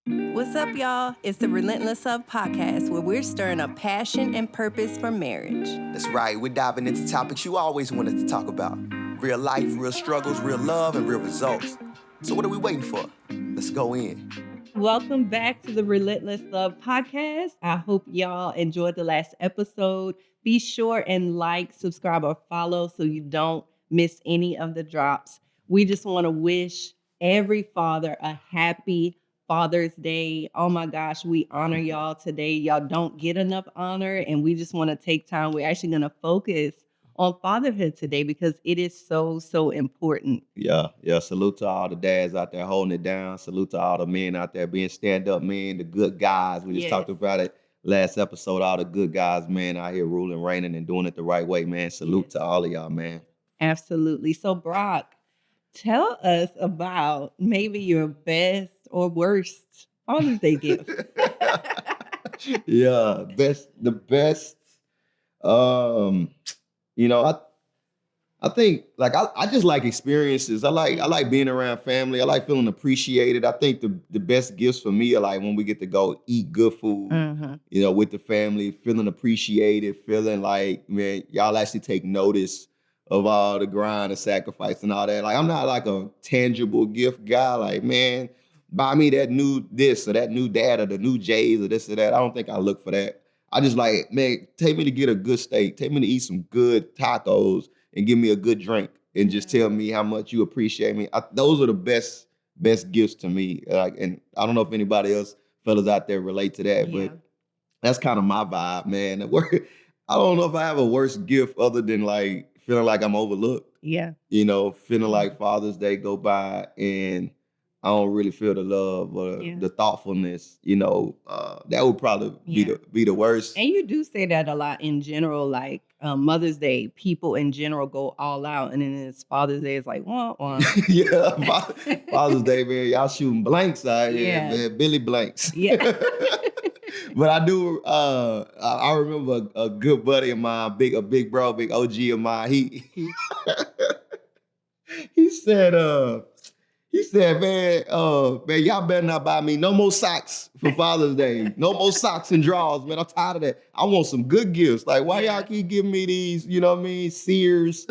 What's up, y'all? It's the Relentless podcast where we're stirring up passion and purpose for marriage. That's right, we're diving into topics you always wanted to talk about. Real life, real struggles, real love, and real results. So what are we waiting for? Let's go in. Welcome back to the Relentless Love podcast. I hope y'all enjoyed the last episode. Be sure and like, subscribe, or follow so you don't miss any of the drops. We just want to wish every father a happy Father's Day. Oh my gosh, we honor y'all today. Y'all don't get enough honor, and we just want to take time. We're actually going to focus on fatherhood today because it is so important. Yeah. Salute to all the dads out there holding it down. Salute to all the men out there being stand-up men, the good guys. We just talked about it last episode. All the good guys, man, out here ruling, reigning, and doing it the right way, man. Salute to all of y'all, man. Absolutely. So, Brock, tell us about maybe your best or worst Father's Day gift. The best. I think like I just like experiences. I like being around family. I like feeling appreciated. I think the best gifts for me are like when we get to go eat good food, with the family, feeling appreciated, feeling like, man, y'all actually take notice of all the grind and sacrifice and all that. Like I'm not like a tangible gift guy. Like, man, buy me that new this or that new that or the new J's or this or that. I don't think I look for that. I just like, man, take me to get a good steak. Take me to eat some good tacos and give me a good drink and just tell me how much you appreciate me. Those are the best gifts to me. And I don't know if anybody else, fellas out there, relate to that, but that's kind of my vibe, man. I don't know if I have a worse gift other than like feeling like I'm overlooked. Yeah. Feeling like Father's Day go by and I don't really feel the love or the thoughtfulness, that would probably be the worst. And you do say that a lot in general, like Mother's Day, people in general go all out. And then it's Father's Day, it's like, wah, wah. Father's Day, man, y'all shooting blanks out here, man, Billy Blanks. Yeah. But I do, I remember a good buddy of mine, a big bro, big OG of mine, he said, man, y'all better not buy me no more socks for Father's Day. No more socks and drawers, man. I'm tired of that. I want some good gifts. Like, why y'all keep giving me these, Sears,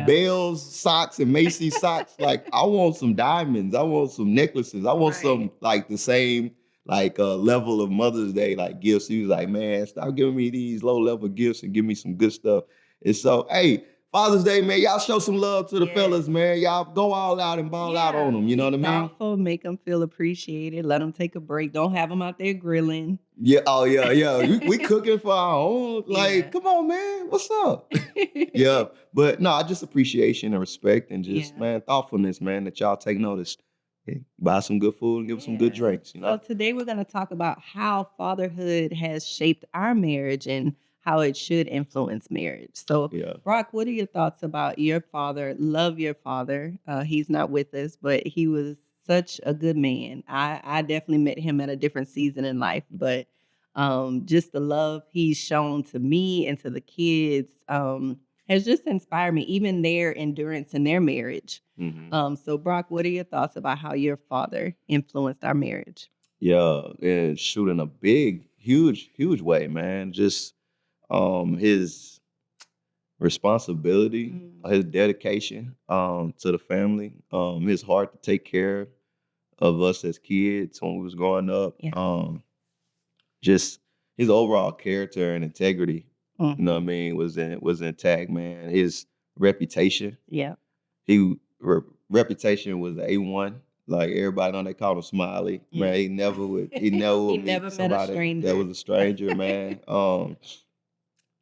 Bells socks and Macy's socks? Like, I want some diamonds. I want some necklaces. I want some, like, the same, like, level of Mother's Day, like, gifts. He was like, man, stop giving me these low-level gifts and give me some good stuff. And so, hey, Father's Day, man, y'all show some love to the fellas, man. Y'all go all out and ball out on them. You know what I mean? Thoughtful, make them feel appreciated. Let them take a break. Don't have them out there grilling. Yeah. Oh, yeah. we cooking for our own. Like, come on, man. What's up? Yeah. But no, just appreciation and respect and just, man, thoughtfulness, man, that y'all take notice. Buy some good food and give some good drinks. So today we're going to talk about how fatherhood has shaped our marriage and how it should influence marriage. So, Brock, what are your thoughts about your father? Love your father. He's not with us, but he was such a good man. I definitely met him at a different season in life, but just the love he's shown to me and to the kids has just inspired me, even their endurance in their marriage. So, Brock, what are your thoughts about how your father influenced our marriage? Yeah, shooting a big, huge way, man. Just his responsibility, his dedication to the family, his heart to take care of us as kids when we was growing up, just his overall character and integrity, you know what I mean, was intact, man. His reputation, reputation was A1. Like everybody know they called him Smiley, man. He never would meet somebody that was a stranger, man.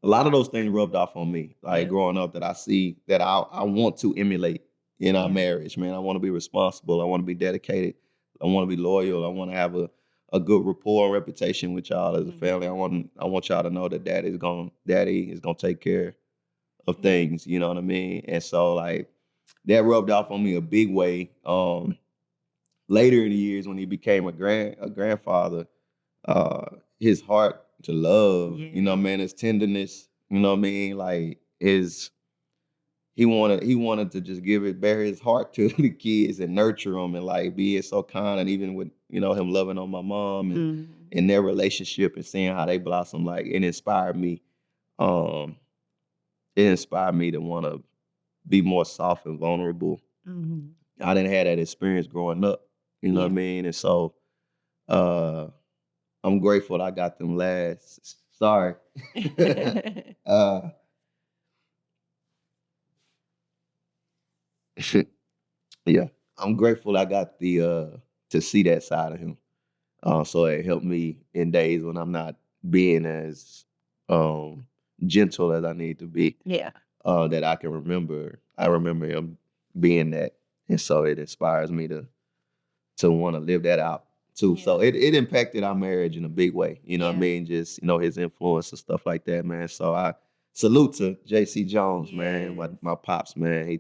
A lot of those things rubbed off on me, like growing up, that I see that I want to emulate in our marriage, man. I want to be responsible. I want to be dedicated. I want to be loyal. I want to have a good rapport and reputation with y'all as a family. I want y'all to know that Daddy is gonna take care of things. You know what I mean? And so like that rubbed off on me a big way. Later in the years when he became a grandfather, his heart to love, man, his tenderness, you know what I mean? Like he wanted to just bear his heart to the kids and nurture them and like being so kind. And even with him loving on my mom and their relationship and seeing how they blossom, like it inspired me. Um, it inspired me to want to be more soft and vulnerable. I didn't have that experience growing up, you know what I mean? And so I'm grateful I got them last. Sorry. Yeah, I'm grateful I got the to see that side of him. So it helped me in days when I'm not being as gentle as I need to be. Yeah. That I can remember. I remember him being that, and so it inspires me to want to live that out too. So it impacted our marriage in a big way. You know what I mean? Just his influence and stuff like that, man. So I salute to J.C. Jones, man, my pops, man.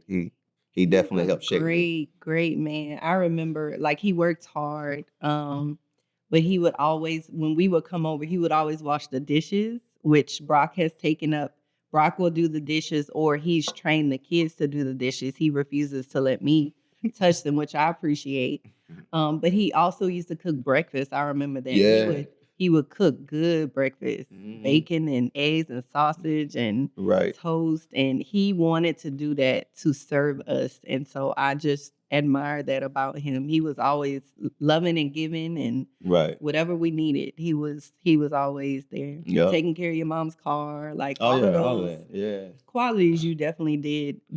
He definitely helped shape me. Great man. I remember like he worked hard. But he would always, when we would come over, he would always wash the dishes, which Brock has taken up. Brock will do the dishes, or he's trained the kids to do the dishes. He refuses to let me touch them, which I appreciate. But he also used to cook breakfast. I remember that. Yeah. He would cook good breakfast, bacon and eggs and sausage and toast. And he wanted to do that to serve us. And so I just admire that about him. He was always loving and giving, and whatever we needed, he was always there. Taking care of your mom's car, like all of those qualities you definitely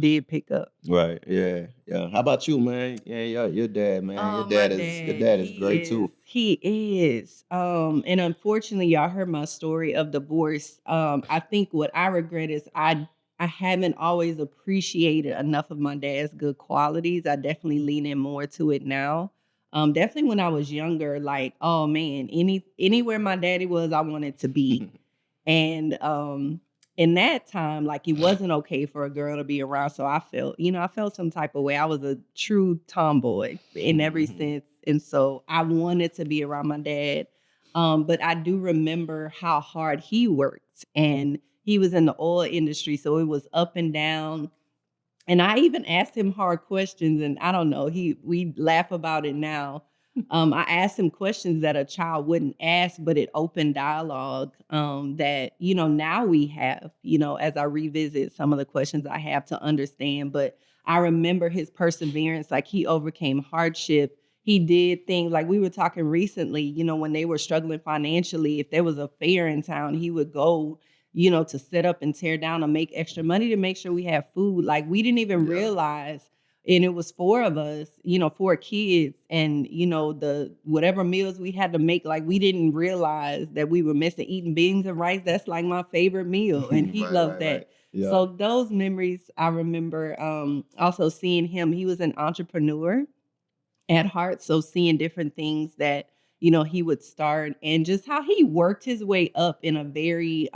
did pick up. Right. Yeah. Yeah. How about you, man? Yeah. Your dad, man. Your dad is great too. He is. And unfortunately, y'all heard my story of divorce. I think what I regret is I haven't always appreciated enough of my dad's good qualities. I definitely lean in more to it now. Definitely when I was younger, like, oh man, anywhere my daddy was, I wanted to be. And in that time, like it wasn't okay for a girl to be around. So I felt some type of way. I was a true tomboy in every sense. And so I wanted to be around my dad. But I do remember how hard he worked, and he was in the oil industry. So it was up and down. And I even asked him hard questions, and I don't know, we laugh about it now. I asked him questions that a child wouldn't ask, but it opened dialogue that, now we have, as I revisit some of the questions I have to understand. But I remember his perseverance, like he overcame hardship. He did things like we were talking recently, when they were struggling financially, if there was a fair in town, he would go to set up and tear down and make extra money to make sure we have food. Like we didn't even realize, and it was 4 of us, 4 kids, and the whatever meals we had to make, like we didn't realize that we were missing eating beans and rice. That's like my favorite meal, and he loved that. Right. Yeah. So those memories, I remember also seeing him. He was an entrepreneur at heart, so seeing different things that he would start, and just how he worked his way up in a very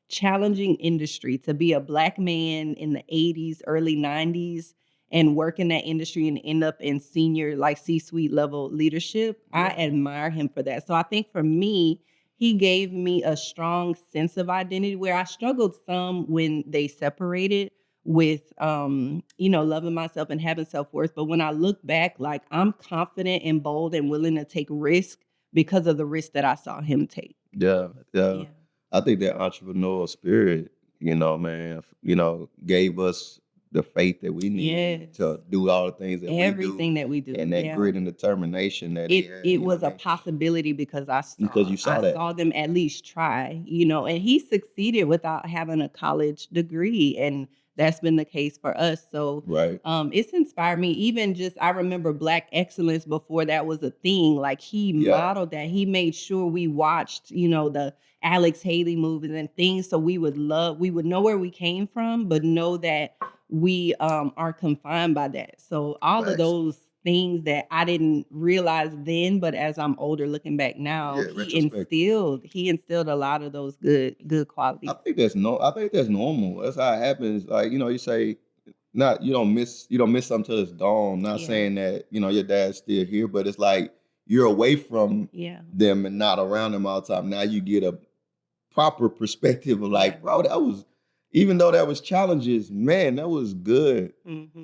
challenging industry to be a Black man in the 80s, early 90s, and work in that industry and end up in senior, like C-suite level leadership. I admire him for that. So I think for me, he gave me a strong sense of identity where I struggled some when they separated with loving myself and having self-worth. But when I look back, like I'm confident and bold and willing to take risk because of the risk that I saw him take. Yeah. I think that entrepreneurial spirit, man, gave us the faith that we need to do all the things that everything that we do, and that grit and determination that it was a possibility because you saw them at least try, and he succeeded without having a college degree, and that's been the case for us. So it's inspired me. Even just, I remember Black excellence before that was a thing. Like he modeled that. He made sure we watched, the Alex Haley movies and things. So we would know where we came from, but know that we are confined by that. So all of those things that I didn't realize then, but as I'm older looking back now, he instilled a lot of those good qualities. I think that's normal. That's how it happens. Like, you say you don't miss something till it's gone. Not saying that, your dad's still here, but it's like you're away from them and not around them all the time. Now you get a proper perspective of like, bro, that was even though that was challenges, man, that was good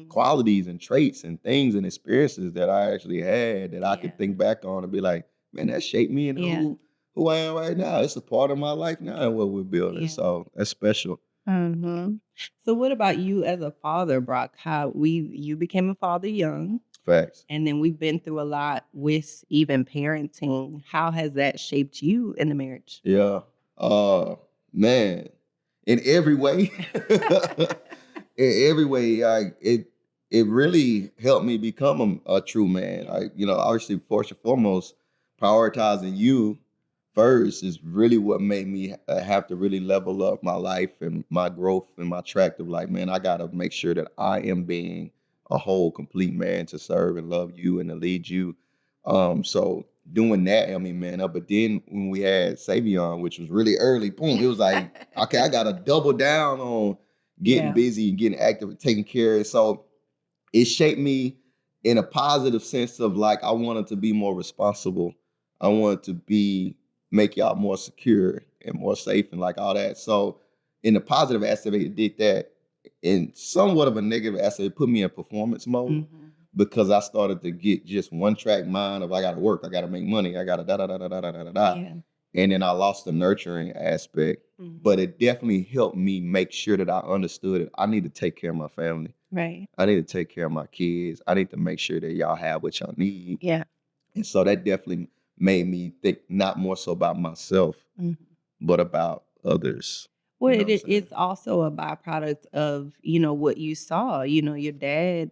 qualities and traits and things and experiences that I actually had that I could think back on and be like, man, that shaped me into who I am right now. It's a part of my life now and what we're building. So that's special. So what about you as a father, Brock? You became a father young. Facts. And then we've been through a lot with even parenting. How has that shaped you in the marriage? Yeah. Man, in every way. In every way, it really helped me become a true man. Obviously, first and foremost, prioritizing you first is really what made me have to really level up my life and my growth and my track of like, man, I got to make sure that I am being a whole, complete man to serve and love you and to lead you. So doing that, I mean, man, up. But then when we had Savion, which was really early, boom, it was like, okay, I got to double down on getting busy and getting active and taking care. So it shaped me in a positive sense of like, I wanted to be more responsible. I wanted to make y'all more secure and more safe and like all that. So in the positive aspect, it did that. In somewhat of a negative aspect, it put me in performance mode because I started to get just one track mind of I got to work, I got to make money, I got to da da da da da da da da. And then I lost the nurturing aspect. But it definitely helped me make sure that I understood it. I need to take care of my family. Right. I need to take care of my kids. I need to make sure that y'all have what y'all need. Yeah. And so that definitely made me think not more so about myself, but about others. Well, it's also a byproduct of, what you saw. Your dad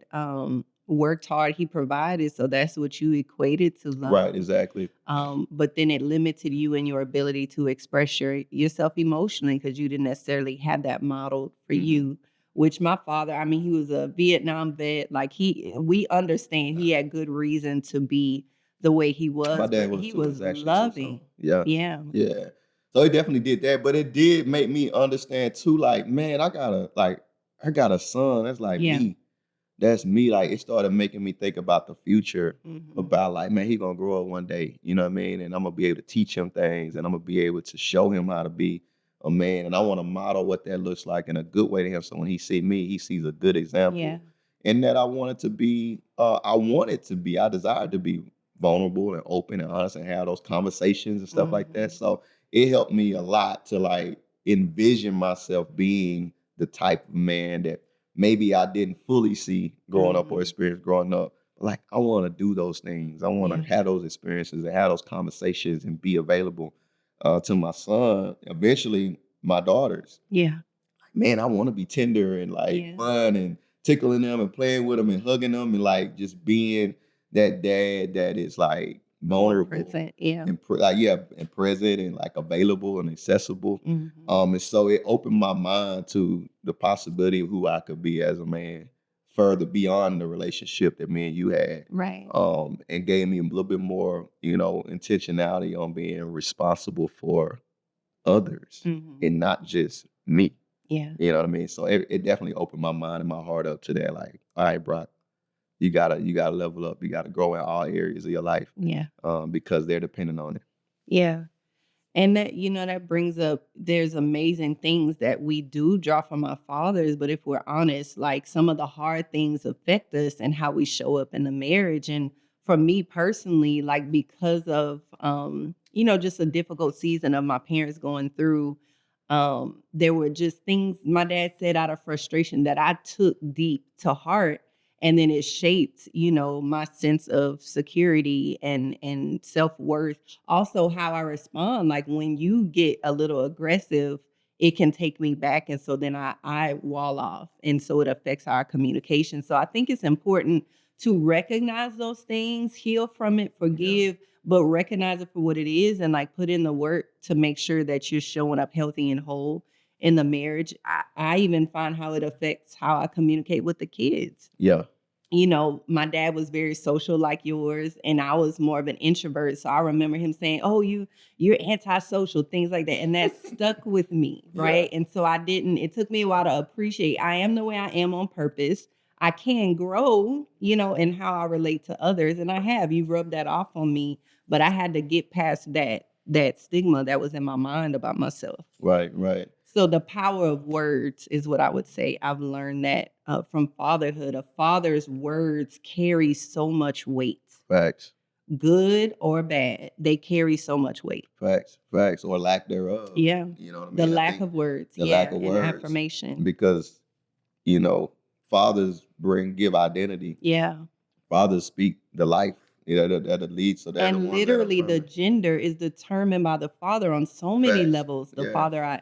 worked hard, he provided, so that's what you equated to love. Right, exactly. But then it limited you in your ability to express yourself emotionally because you didn't necessarily have that modeled for you. Which my father, I mean, he was a Vietnam vet. Like we understand he had good reason to be the way he was. My dad was he too, was actually, loving. Too, so. Yeah. So it definitely did that, but it did make me understand too. Like, man, I got a son that's like me. That's me. Like, it started making me think about the future, about like, man, he gonna grow up one day. You know what I mean? And I'm gonna be able to teach him things, and I'm gonna be able to show him how to be a man. And I want to model what that looks like in a good way to him. So when he see me, he sees a good example. Yeah. And that I wanted to be, I desired to be vulnerable and open and honest and have those conversations and stuff like that. So it helped me a lot to like envision myself being the type of man that maybe I didn't fully see growing up or experience growing up. Like, I want to do those things. I want to have those experiences and have those conversations and be available to my son, eventually my daughters. Yeah. Man, I want to be tender and like fun and tickling them and playing with them and hugging them and like just being that dad that is like vulnerable, present, and and present and like available and accessible. And so it opened my mind to the possibility of who I could be as a man, further beyond the relationship that me and you had. Right. And gave me a little bit more, intentionality on being responsible for others and not just me. Yeah. You know what I mean? So it definitely opened my mind and my heart up to that. Like, all right, Brock, you gotta level up. You gotta grow in all areas of your life. Yeah. Because they're dependent on it. Yeah. And that, that brings up, there's amazing things that we do draw from our fathers. But if we're honest, like some of the hard things affect us and how we show up in the marriage. And for me personally, like because of, just a difficult season of my parents going through, there were just things my dad said out of frustration that I took deep to heart. And then it shaped, my sense of security and self-worth. Also how I respond. Like when you get a little aggressive, it can take me back. And so then I wall off. And so it affects our communication. So I think it's important to recognize those things, heal from it, forgive, but recognize it for what it is and like put in the work to make sure that you're showing up healthy and whole in the marriage. I even find how it affects how I communicate with the kids. Yeah. My dad was very social like yours, and I was more of an introvert. So I remember him saying, "Oh, you're antisocial," things like that. And that stuck with me, right? And so it took me a while to appreciate I am the way I am on purpose. I can grow, in how I relate to others. And you've rubbed that off on me, but I had to get past that stigma that was in my mind about myself. Right. So the power of words is what I would say. I've learned that from fatherhood. A father's words carry so much weight. Facts. Good or bad, they carry so much weight. Facts, or lack thereof. Yeah. You know what I mean? The lack of words. The lack of and words. affirmation. Because, fathers give identity. Yeah. Fathers speak the life that leads. So they're the And ones that literally the affirm it. gender is determined by the father on so many Facts. levels. The Yeah. father.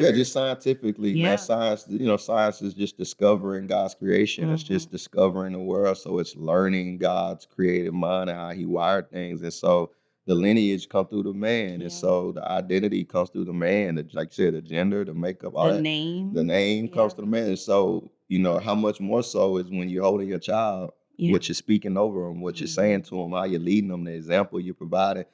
Yeah, just scientifically, man. Yeah. Science, science is just discovering God's creation. It's just discovering the world. So it's learning God's creative mind and how he wired things. And so the lineage comes through the man. And so the identity comes through the man. Like you said, the gender, the makeup, all The that. name. The name comes to the man. And so, how much more so is when you're holding your child, what you're speaking over them, what you're saying to them, how you're leading them, the example you're providing.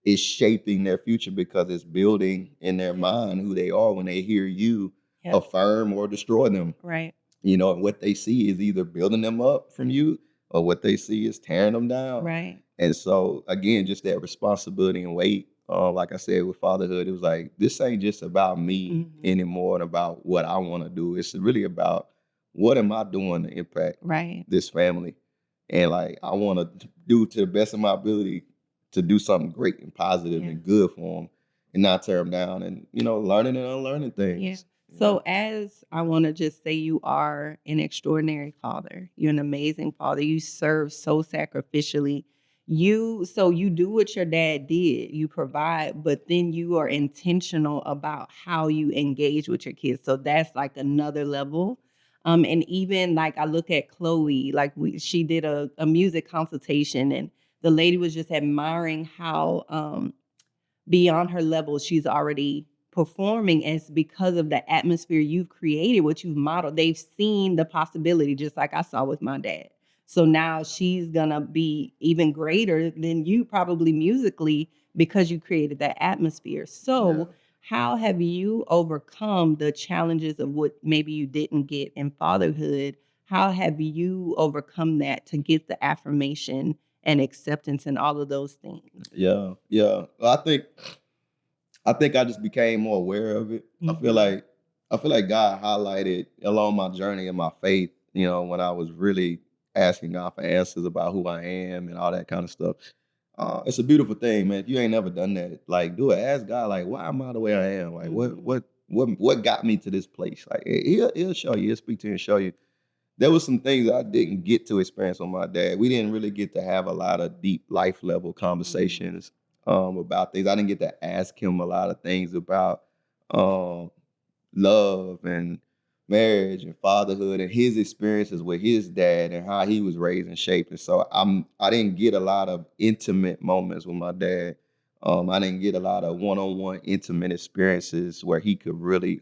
Is shaping their future because it's building in their mind who they are when they hear you affirm or destroy them. Right. And what they see is either building them up from you or what they see is tearing them down. Right. And so, again, just that responsibility and weight. Like I said, with fatherhood, it was like, this ain't just about me anymore and about what I want to do. It's really about what am I doing to impact this family? And like, I want to do to the best of my ability to do something great and positive and good for them and not tear them down and, learning and unlearning things. Yeah. So as I want to just say, you are an extraordinary father. You're an amazing father. You serve so sacrificially. You do what your dad did. You provide, but then you are intentional about how you engage with your kids. So that's like another level. And even like I look at Chloe, like she did a music consultation and the lady was just admiring how beyond her level she's already performing, as because of the atmosphere you've created, what you've modeled. They've seen the possibility, just like I saw with my dad. So now she's gonna be even greater than you probably musically because you created that atmosphere. So how have you overcome the challenges of what maybe you didn't get in fatherhood? How have you overcome that to get the affirmation and acceptance and all of those things? Yeah. Well, I think I just became more aware of it. I feel like God highlighted along my journey in my faith, when I was really asking God for answers about who I am and all that kind of stuff. It's a beautiful thing, man. If you ain't never done that, like do it. Ask God, like, why am I the way I am? Like, what got me to this place? Like, he'll show you. He'll speak to you and show you. There was some things I didn't get to experience with my dad. We didn't really get to have a lot of deep life level conversations about things. I didn't get to ask him a lot of things about love and marriage and fatherhood and his experiences with his dad and how he was raised and shaped. And so I didn't get a lot of intimate moments with my dad. I didn't get a lot of one-on-one intimate experiences where he could really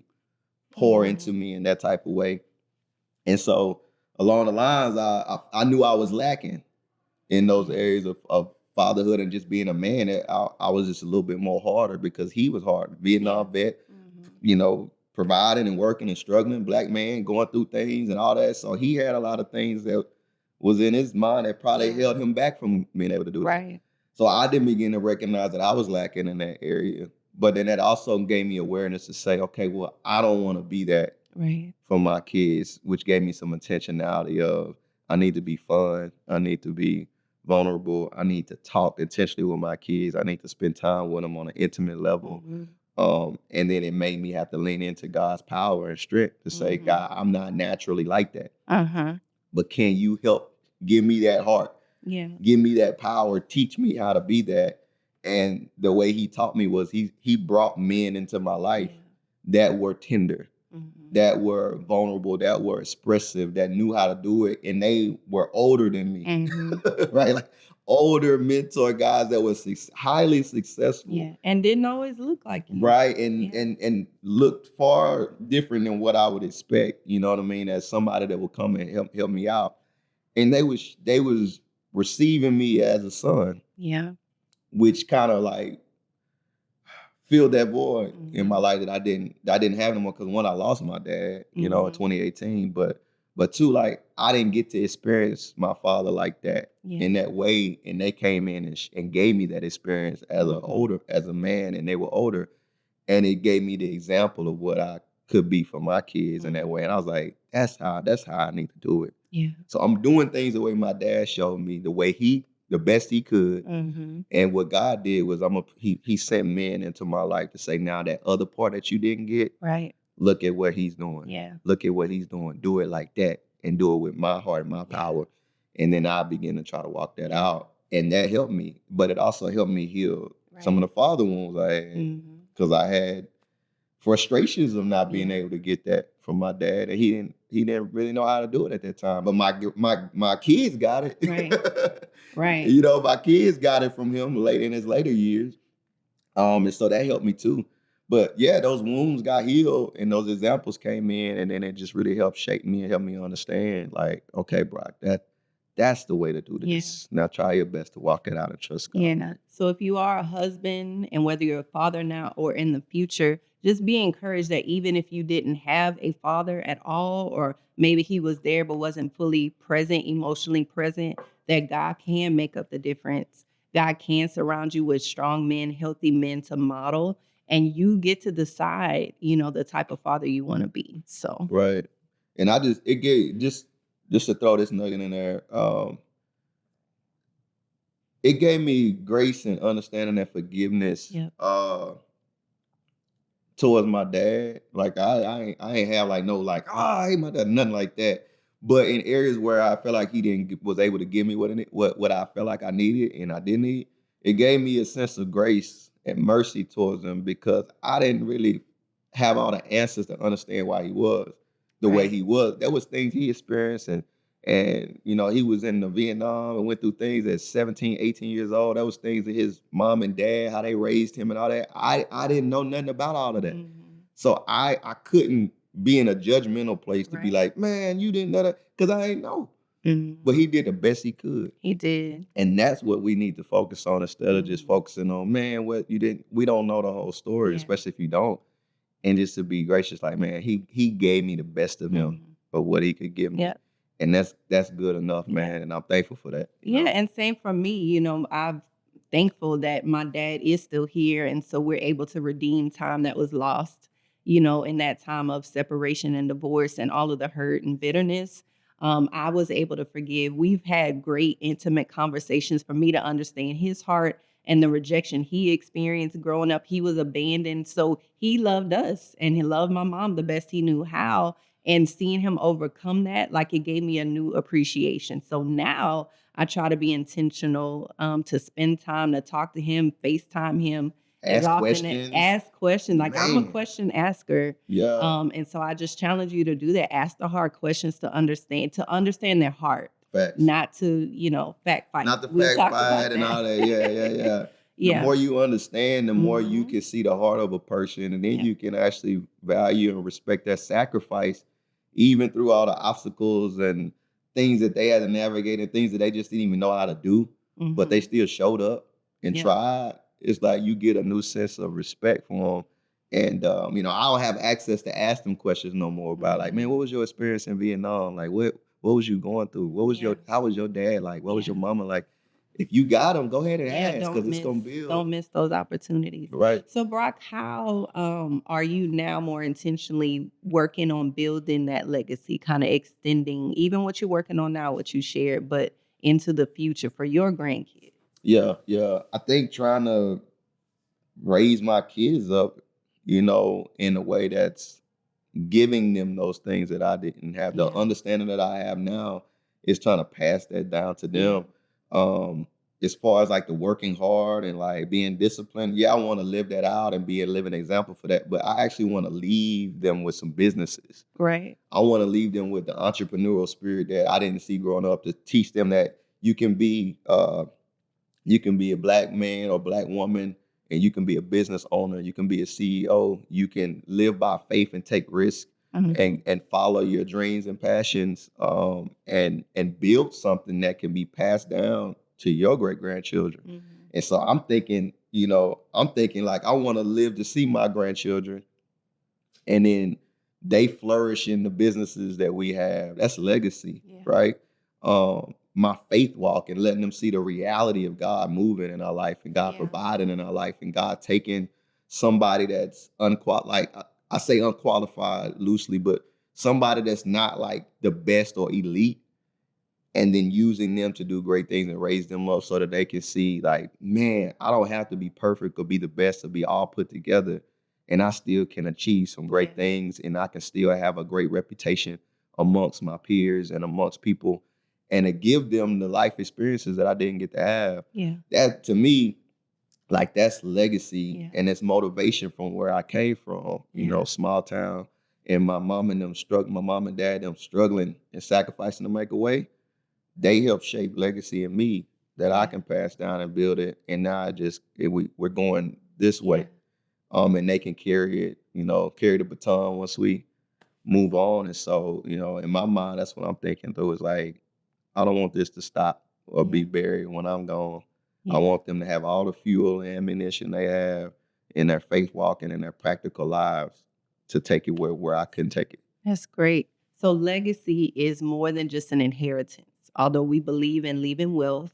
pour into me in that type of way. And so along the lines, I knew I was lacking in those areas of fatherhood and just being a man. I was just a little bit more harder because he was hard. Vietnam vet, providing and working and struggling, black man going through things and all that. So he had a lot of things that was in his mind that probably held him back from being able to do that. So I didn't begin to recognize that I was lacking in that area. But then that also gave me awareness to say, okay, well, I don't want to be that for my kids, which gave me some intentionality of I need to be fun. I need to be vulnerable. I need to talk intentionally with my kids. I need to spend time with them on an intimate level. And then it made me have to lean into God's power and strength to say, God, I'm not naturally like that. But can you help give me that heart? Give me that power. Teach me how to be that. And the way he taught me was he brought men into my life that were tender, that were vulnerable, that were expressive, that knew how to do it. And they were older than me, right? Like older mentor guys that were highly successful. Yeah, and didn't always look like you. Right, and looked far different than what I would expect, you know what I mean, as somebody that would come and help me out. And they was receiving me as a son. Yeah. Which kind of like filled that void in my life that I didn't have anymore. Because one, I lost my dad, in 2018, but two, like I didn't get to experience my father like that in that way, and they came in and gave me that experience as a man, and they were older, And it gave me the example of what I could be for my kids in that way. And I was like, that's how I need to do it. Yeah. So I'm doing things the way my dad showed me, the best he could. Mm-hmm. And what God did was he sent men into my life to say, now that other part that you didn't get, right, look at what he's doing. Yeah. Look at what he's doing. Do it like that and do it with my heart and my power. And then I begin to try to walk that out. And that helped me. But it also helped me heal some of the father wounds I had. Because I had frustrations of not being able to get that from my dad. And he didn't really know how to do it at that time. But my kids got it. Right. Right. You know, my kids got it from him late in his later years. And so that helped me too. But yeah, those wounds got healed and those examples came in, and then it just really helped shape me and help me understand, like, okay, Brock, that's the way to do this. Now try your best to walk it out and trust God. Yeah. So if you are a husband, and whether you're a father now or in the future, just be encouraged that even if you didn't have a father at all, or maybe he was there but wasn't fully present, emotionally present, that God can make up the difference. God can surround you with strong men, healthy men to model, and you get to decide, the type of father you want to be. So Right. And it gave just to throw this nugget in there, it gave me grace and understanding and forgiveness towards my dad. Like I ain't have like no like, I hate my dad, nothing like that. But in areas where I felt like he was able to give me what I felt like I needed and I didn't need, it gave me a sense of grace and mercy towards him, because I didn't really have all the answers to understand why he was the way he was. There was things he experienced, and he was in the Vietnam and went through things at 17, 18 years old. That was things that his mom and dad, how they raised him and all that. I didn't know nothing about all of that. So I couldn't be in a judgmental place to be like, man, you didn't know that, because I ain't know. But he did the best he could. He did. And that's what we need to focus on, instead of just focusing on, man, we don't know the whole story, especially if you don't. And just to be gracious, like, man, he gave me the best of him for what he could give me. Yeah. And that's good enough, man. And I'm thankful for that. Yeah, and same for me. I'm thankful that my dad is still here. And so we're able to redeem time that was lost, in that time of separation and divorce and all of the hurt and bitterness. I was able to forgive. We've had great, intimate conversations for me to understand his heart and the rejection he experienced growing up. He was abandoned. So he loved us and he loved my mom the best he knew how. And seeing him overcome that, like, it gave me a new appreciation. So now I try to be intentional to spend time to talk to him, FaceTime him. Ask questions. Ask questions. Like, I'm a Man. question asker. Yeah. And so I just challenge you to do that. Ask the hard questions to understand their heart. Facts. Not to, fact fight. Not the fact fight and all that. Yeah. Yeah. The more you understand, the more you can see the heart of a person, and then you can actually value and respect that sacrifice, even through all the obstacles and things that they had to navigate and things that they just didn't even know how to do, but they still showed up and tried. It's like you get a new sense of respect for them. And, I don't have access to ask them questions no more about, like, man, what was your experience in Vietnam? Like, what was you going through? What was how was your dad like? What was your mama like? If you got them, go ahead and ask, because it's going to build. Don't miss those opportunities. Right. So, Brock, how are you now more intentionally working on building that legacy, kind of extending even what you're working on now, what you shared, but into the future for your grandkids? Yeah. I think trying to raise my kids up, in a way that's giving them those things that I didn't have. The understanding that I have now is trying to pass that down to them. As far as like the working hard and like being disciplined, I want to live that out and be a living example for that. But I actually want to leave them with some businesses. Right. I want to leave them with the entrepreneurial spirit that I didn't see growing up, to teach them that you can be a black man or black woman, and you can be a business owner, you can be a CEO, you can live by faith and take risks and follow your dreams and passions, and build something that can be passed down to your great-grandchildren. And so I'm thinking like, I want to live to see my grandchildren, and then they flourish in the businesses that we have. That's legacy, right? My faith walk and letting them see the reality of God moving in our life and God providing in our life and God taking somebody that's unqualified, like I say unqualified loosely, but somebody that's not like the best or elite, and then using them to do great things and raise them up so that they can see like, man, I don't have to be perfect or be the best or be all put together. And I still can achieve some great things, and I can still have a great reputation amongst my peers and amongst people, and to give them the life experiences that I didn't get to have. Yeah. That to me, like that's legacy and it's motivation from where I came from, you know, small town. And my mom and dad them struggling and sacrificing to make a way. They helped shape legacy in me that I can pass down and build it. And now we're going this way. And they can carry it, you know, carry the baton once we move on. And so, you know, in my mind, that's what I'm thinking through is like, I don't want this to stop or be buried when I'm gone. I want them to have all the fuel and ammunition they have in their faith walking and their practical lives to take it where I couldn't take it. That's great. So legacy is more than just an inheritance, although we believe in leaving wealth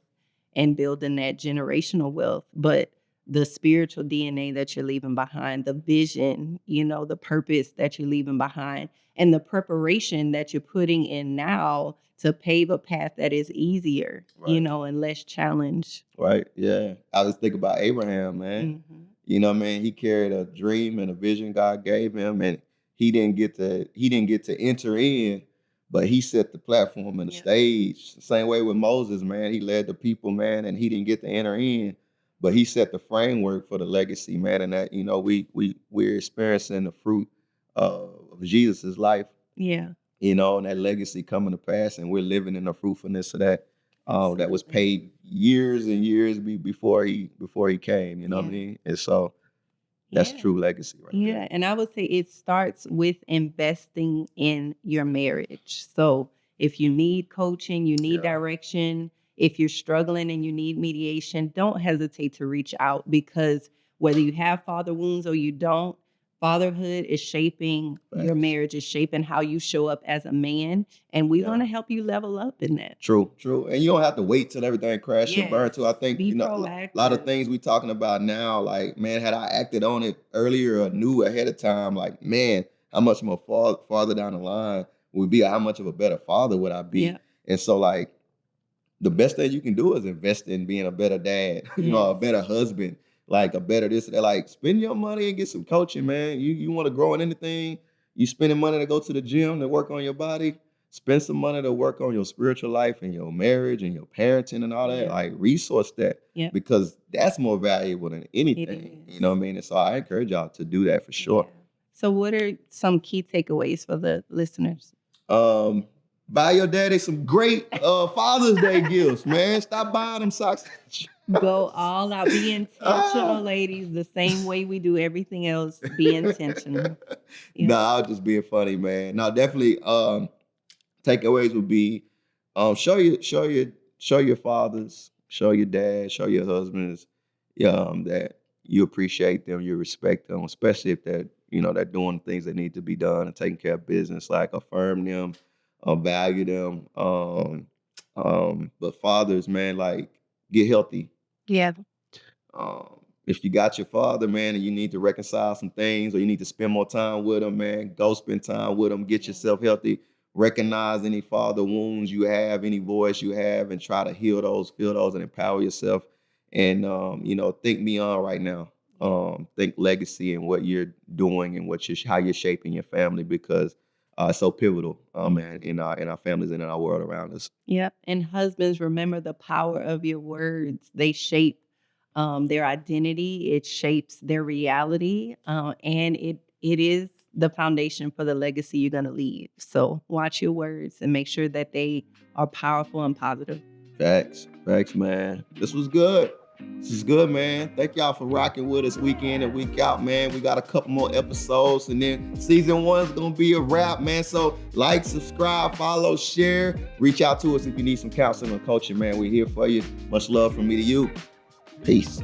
and building that generational wealth, but the spiritual DNA that you're leaving behind, the vision, you know, the purpose that you're leaving behind, and the preparation that you're putting in now to pave a path that is easier, you know, and less challenge. Right. Yeah. I was thinking about Abraham, man. Mm-hmm. You know what I mean? He carried a dream and a vision God gave him, and he didn't get to enter in, but he set the platform and the stage. Same way with Moses, man. He led the people, man, and he didn't get to enter in, but he set the framework for the legacy, man. And that, you know, we're experiencing the fruit of Jesus' life. Yeah. You know, and that legacy coming to pass, and we're living in the fruitfulness of that. That was paid years and years before he came. You know what I mean? And so that's true legacy, right? Yeah, and I would say it starts with investing in your marriage. So if you need coaching, you need direction, if you're struggling and you need mediation, don't hesitate to reach out, because whether you have father wounds or you don't, fatherhood is shaping your marriage, is shaping how you show up as a man, and we want to help you level up in that. True. And you don't have to wait till everything crashes and burn too. I think, be you know, proactive. a lot of things we talking about now, like, man, had I acted on it earlier or knew ahead of time, like, man, how much more farther down the line would be, how much of a better father would I be? And so, like, the best thing you can do is invest in being a better dad, you know, a better husband, like a better this and that. Like, spend your money and get some coaching, man. You want to grow in anything, you spending money to go to the gym to work on your body, spend some money to work on your spiritual life and your marriage and your parenting and all that. Like, resource that because that's more valuable than anything. You know what I mean? And so I encourage y'all to do that for sure. So what are some key takeaways for the listeners? Buy your daddy some great Father's Day gifts, man. Stop buying them socks. Go all out. Be intentional, ladies. The same way we do everything else. Be intentional. No, I was just being funny, man. No, definitely. Takeaways would be show your fathers, show your dad, show your husbands that you appreciate them, you respect them, especially if they're doing things that need to be done and taking care of business. Like, affirm them, value them. But fathers, man, like, get healthy. Yeah. If you got your father, man, and you need to reconcile some things, or you need to spend more time with him, man, go spend time with him. Get yourself healthy. Recognize any father wounds you have, any voice you have, and try to heal those, feel those, and empower yourself. And think beyond right now. Think legacy and what you're doing and how you're shaping your family, because it's so pivotal, man, in our families and in our world around us. Yep. And husbands, remember the power of your words. They shape their identity. It shapes their reality, and it is the foundation for the legacy you're going to leave. So watch your words and make sure that they are powerful and positive. Facts, man. This was good. This is good, man. Thank y'all for rocking with us week in and week out, man. We got a couple more episodes, and then season 1 is going to be a wrap, man. So like, subscribe, follow, share. Reach out to us if you need some counseling or coaching, man. We're here for you. Much love from me to you. Peace.